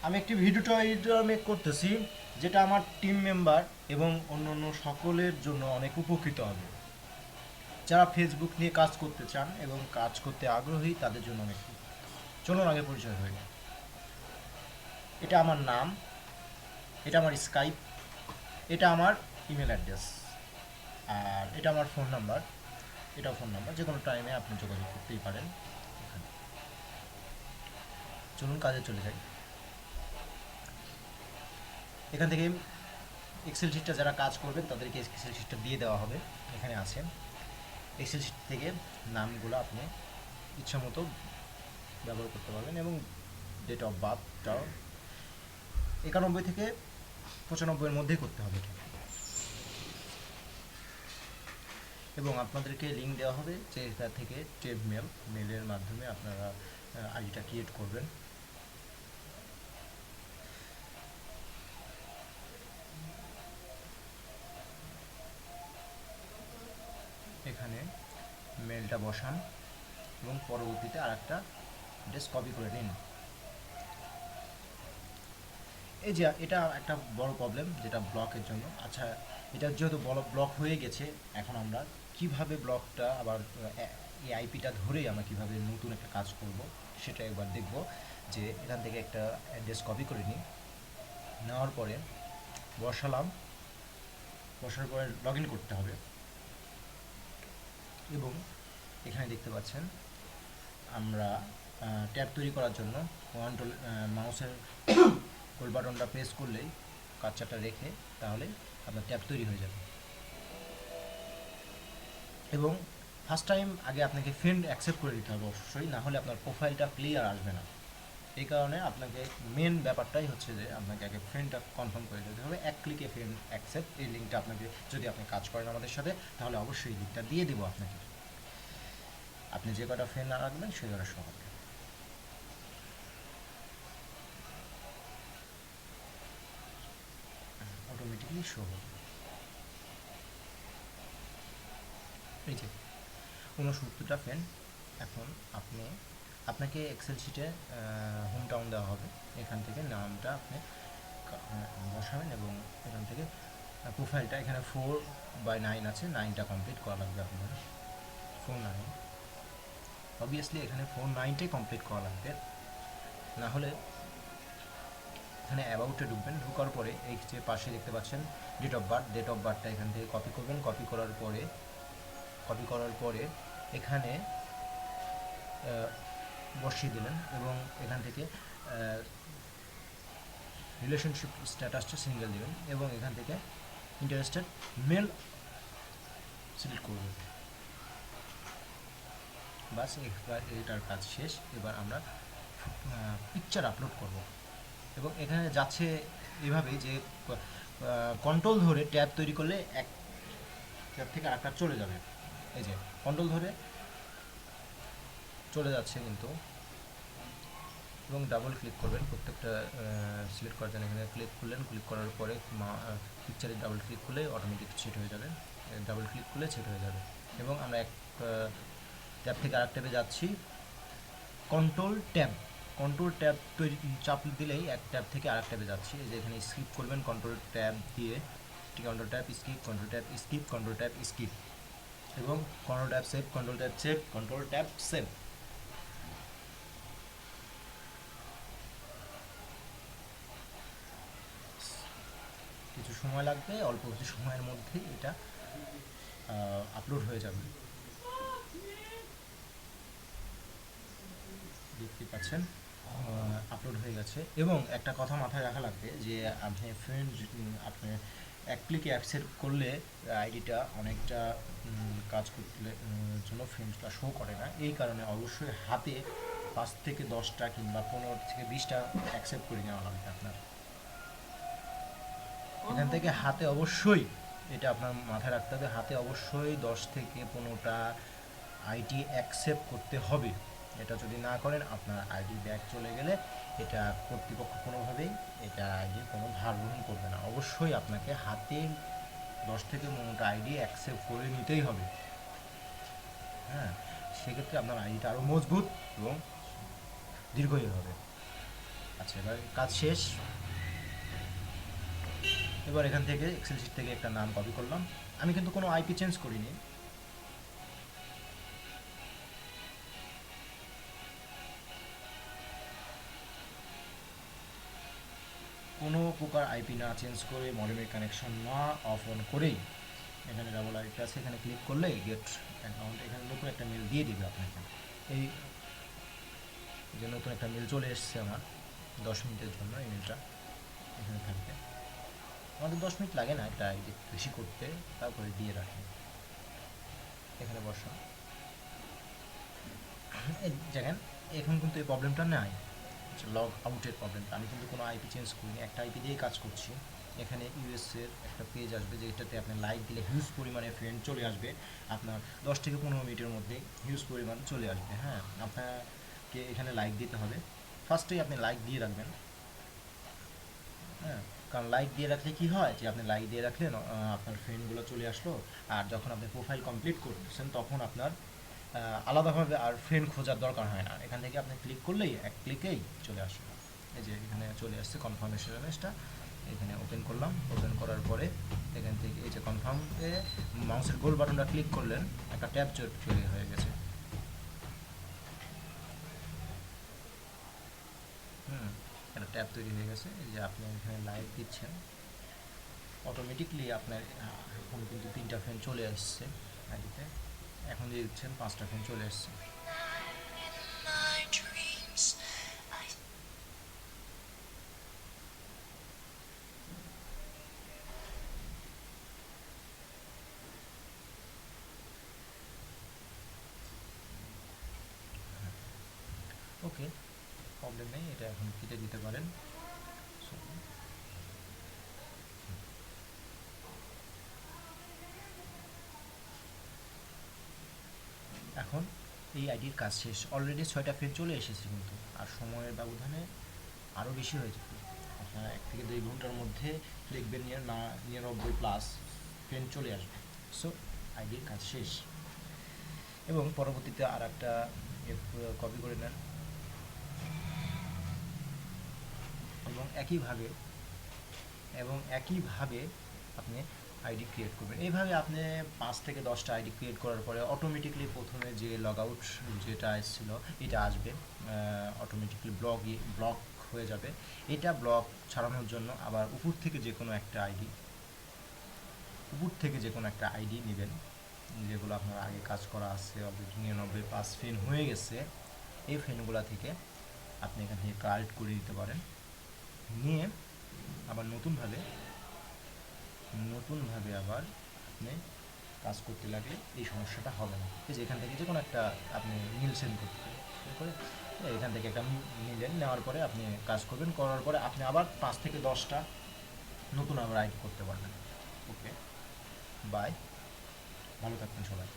আমি একটি video tutorial make করতেছি, যেটা আমার টিম মেম্বার এবং অন্যান্য সকলের জন্য অনেক উপকৃত হবে। যারা ফেসবুক নিয়ে কাজ করতে চান এবং কাজ করতে আগ্রহী তাদের জন্য অনেক। চলুন আগে পরিচয় হয়ে যায়। এটা আমার নাম, এটা আমার স্কাইপ, এটা আমার ইমেল অ্যাড্রেস, আর এটা আমার ফোন নাম্বার। এটাও ফোন নাম্বার, যে কোনো টাইমে আপনি যোগাযোগ করতেই পারেন। চলুন কাজে চলে যাই। এখান থেকে এক্সেল শিটটা যারা কাজ করবেন তাদেরকে এক্সেল শিটটা দিয়ে দেওয়া হবে। এখানে আছে এক্সেল শিট থেকে নামগুলো আপনি ইচ্ছা মতো ব্যবহার করতে পারবেন, এবং ডেট অফ বার্থটাও 91 থেকে 95-এর মধ্যেই করতে হবে। এবং আপনাদেরকে লিঙ্ক দেওয়া হবে যে এটা থেকে টেব মেলের মাধ্যমে আপনারা আইডিটা ক্রিয়েট করবেন। এখানে মেলটা বসান এবং পরবর্তীতে আর একটা অ্যাড্রেস কপি করে নিন। এই যে এটা একটা বড় প্রবলেম, যেটা ব্লকের জন্য। আচ্ছা, এটা যেহেতু বড় ব্লক হয়ে গেছে, এখন আমরা কিভাবে ব্লকটা আবার এই আইপিটা ধরেই আমরা কিভাবে নতুন একটা কাজ করব সেটা একবার দেখব। যে এখান থেকে একটা অ্যাড্রেস কপি করে নিই, নেওয়ার পরে বসালাম, বসার পরে লগ ইন করতে হবে। এবং এখানে দেখতে পাচ্ছেন আমরা ট্যাব তৈরি করার জন্য কন্ট্রোল মাউসের হোল বাটনটা প্রেস করলেই কার্সারটা রেখে তাহলে আপনার ট্যাব তৈরি হয়ে যাবে। এবং ফার্স্ট টাইম আগে আপনাকে ফ্রেন্ড অ্যাকসেপ্ট করে দিতে হবে অবশ্যই, না হলে আপনার প্রোফাইলটা ক্লিয়ার আসবে না। এই কারণে আপনাকে মেন ব্যাপারটাই হচ্ছে যে আপনাকে আগে ফ্রেন্ডটা কনফার্ম করে দিতে হবে। এক ক্লিকে ফ্রেন্ড অ্যাকসেপ্ট, এই লিঙ্কটা আপনাকে, যদি আপনি কাজ করেন আমাদের সাথে, তাহলে অবশ্যই এই লিঙ্কটা দিয়ে দেবো আপনাকে। আপনি যে কটা ফ্রেন্ড রাখবেন সেই কটা শো হবে। অটোমেটিকলি শো হবে। এই যে 69টা ফ্রেন্ড। এখন আপনাকে এক্সেল শিটে হোম টাউন দেওয়া হবে, এখান থেকে নামটা আপনি বসাবেন এবং এখান থেকে প্রোফাইলটা, এখানে 4/9 আছে, 9টা কমপ্লিট করা লাগবে আপনার। 4/9 অবভিয়াসলি এখানে 4/9টাই কমপ্লিট করা লাগবে, না হলে এখানে অ্যাবাউটে ঢুকবেন। ঢোকার পরে এই যে পাশে দেখতে পাচ্ছেন ডেট অফ বার্থটা এখান থেকে কপি করবেন। কপি করার পরে এখানে বসিয়ে দিলেন এবং এখান থেকে রিলেশনশিপ স্ট্যাটাসটা সিঙ্গেল দেবেন এবং এখান থেকে ইন্টারেস্টেড মেল সিলেক্ট করবেন। বাস, এবার এটার কাজ শেষ। এবার আমরা পিকচার আপলোড করব এবং এখানে যাচ্ছে এভাবেই যে কন্ট্রোল ধরে ট্যাব তৈরি করলে এক ট্যাব থেকে আরেকটা চলে যাবে। এই যে কন্ট্রোল ধরে চলে যাচ্ছে কিন্তু, এবং ডাবল ক্লিক করবেন প্রত্যেকটা সিলেক্ট করার জন্য। এখানে ক্লিক করলেন, ক্লিক করার পরে পিকচারে ডাবল ক্লিক করলে অটোমেটিক সেট হয়ে যাবে, ডাবল ক্লিক করলে সেট হয়ে যাবে। এবং আমরা এক ট্যাব থেকে আরেক ট্যাবে যাচ্ছি। কন্ট্রোল ট্যাব তৈরি চাপ দিলেই এক ট্যাব থেকে আরেক ট্যাবে যাচ্ছি। এই যে এখানে স্কিপ করবেন কন্ট্রোল ট্যাব দিয়ে, control tab skip, control tab skip, control tab skip, এবং control tab save, control tab save, control tab save. কিছু সময় লাগবে, অল্প কিছু সময়ের মধ্যেই এটা আপলোড হয়ে যাবে। দেখতে পাচ্ছেন আপলোড হয়ে গেছে। এবং একটা কথা মাথায় রাখা লাগবে যে আপনি ফ্রেন্ড, আপনি এক ক্লিকে অ্যাকসেপ্ট করলে আইডিটা অনেকটা কাজ করতে জন্য ফ্রেন্ডটা শো করে না। এই কারণে অবশ্যই হাতে 5 থেকে 10টা কিংবা 15 থেকে 20টা অ্যাকসেপ্ট করে নেওয়া লাগবে আপনার। এখান থেকে হাতে অবশ্যই, এটা আপনার মাথায় রাখতে হবে, হাতে অবশ্যই 10 থেকে 15টা আইডি অ্যাকসেপ্ট করতে হবে। এটা যদি না করেন আপনার আইডি ব্যাক চলে গেলে এটা কর্তৃপক্ষ কোনোভাবেই এটা আইডির কোনো ভার গ্রহণ করবে না। অবশ্যই আপনাকে হাতে 10 থেকে 15টা আইডি অ্যাকসেপ্ট করে নিতেই হবে। হ্যাঁ, সেক্ষেত্রে আপনার আইডিটা আরও মজবুত এবং দীর্ঘই হবে। আচ্ছা, এবার কাজ শেষ। এবার এখান থেকে এক্সেল শিট থেকে একটা নাম কপি করলাম। আমি কিন্তু কোনো আইপি চেঞ্জ করিনি। কোনো প্রকার আইপি না চেঞ্জ করে, মডেমের কানেকশন না অফ অন করেই এখানে ডাবল আইপি আছে, এখানে ক্লিক করলে গেট অ্যাকাউন্ট, এখানে নতুন একটা মেল দিয়ে দিবে আপনাকে। এই যে নতুন একটা মেল চলে এসছে আমার 10 মিনিটের জন্য, এই মেলটা এখানে থাকবে। আমাদের 10 মিনিট লাগে না একটা আইডি বেশি করতে, তারপরে দিয়ে রাখি এখানে বসা। এই দেখেন এখন কিন্তু এই প্রবলেমটা নাই, লগ আউটের প্রবলেমটা। আমি কিন্তু কোনো আইপি চেঞ্জ করিনি, একটা আইপি দিয়েই কাজ করছি। এখানে ইউএসের একটা পেজ আসবে, যেটাতে আপনি লাইক দিলে হিউজ পরিমাণে ফ্রেন্ড চলে আসবে আপনার 10 থেকে 15 মিনিটের মধ্যে, হিউজ পরিমাণ চলে আসবে। হ্যাঁ, আপনাকে এখানে লাইক দিতে হবে, ফার্স্টেই আপনি লাইক দিয়ে রাখবেন। হ্যাঁ, কারণ লাইক দিয়ে রাখলে কি হয় যে আপনি লাইক দিয়ে রাখলেন, আপনার ফ্রেন্ডগুলো চলে আসলো, আর যখন আপনি প্রোফাইল কমপ্লিট করতেছেন তখন আপনার আলাদাভাবে আর ফ্রেন্ড খোঁজার দরকার হয় না। এখান থেকে আপনি ক্লিক করলেই এক ক্লিকেই চলে আসবে। এই যে এখানে চলে আসছে কনফার্মেশন মেসেজটা, এখানে ওপেন করলাম। ওপেন করার পরে এখান থেকে এই যে কনফার্মে মাউসের গোল বাটনটা ক্লিক করলেন, একটা ট্যাব চলে হয়ে গেছে। একটা ট্যাব তৈরি হয়ে গেছে। এই যে আপনি এখানে লাইক দিচ্ছেন, অটোমেটিকলি আপনার এখন কিন্তু 3টা ফ্রেন্ড চলে আসছে আইডিতে। এখন যে দিচ্ছেন 5টা ফ্রেন্ড চলে আসছে। ওকে, প্রবলেম নেই, এটা এখন কেটে দিতে পারেন। এখন এই আইডির কাজ শেষ, অলরেডি 6টা ফ্রেন্ড চলে এসেছে কিন্তু, আর সময়ের ব্যবধানে আরও বেশি হয়ে যাবে। আপনারা 1 থেকে 2 ঘন্টার মধ্যে দেখবেন 99+ ফ্রেন্ড চলে আসবে। সো আইডির কাজ শেষ। এবং পরবর্তীতে আর একটা কপি করে নেন, এবং একইভাবে আপনি আইডি ক্রিয়েট করবেন। এইভাবে আপনি 5 থেকে 10টা আইডি ক্রিয়েট করার পরে অটোমেটিকলি প্রথমে যে লগ আউট যেটা এসেছিলো এটা আসবে, অটোমেটিকলি ব্লক হয়ে যাবে। এটা ব্লক ছাড়ানোর জন্য আবার উপর থেকে যে কোনো একটা আইডি নেবেন, যেগুলো আপনার আগে কাজ করা আছে, অলরেডি 99+ ফ্রেন্ড হয়ে গেছে। এই ফ্রেন্ডগুলো থেকে আপনি এখান থেকে কালেক্ট করে দিতে পারেন, নিয়ে আবার নতুনভাবে আবার আপনি কাজ করতে লাগলে এই সমস্যাটা হবে না। এই যে এখান থেকে যে কোনো একটা আপনি মিল সেন্ড করতে করে এখান থেকে একটা নিলেন, নেওয়ার পরে আপনি কাজ করবেন, করার পরে আপনি আবার 5 থেকে 10টা নতুন আবার আইডি করতে পারবেন। ওকে, বাই, ভালো থাকবেন সবাই।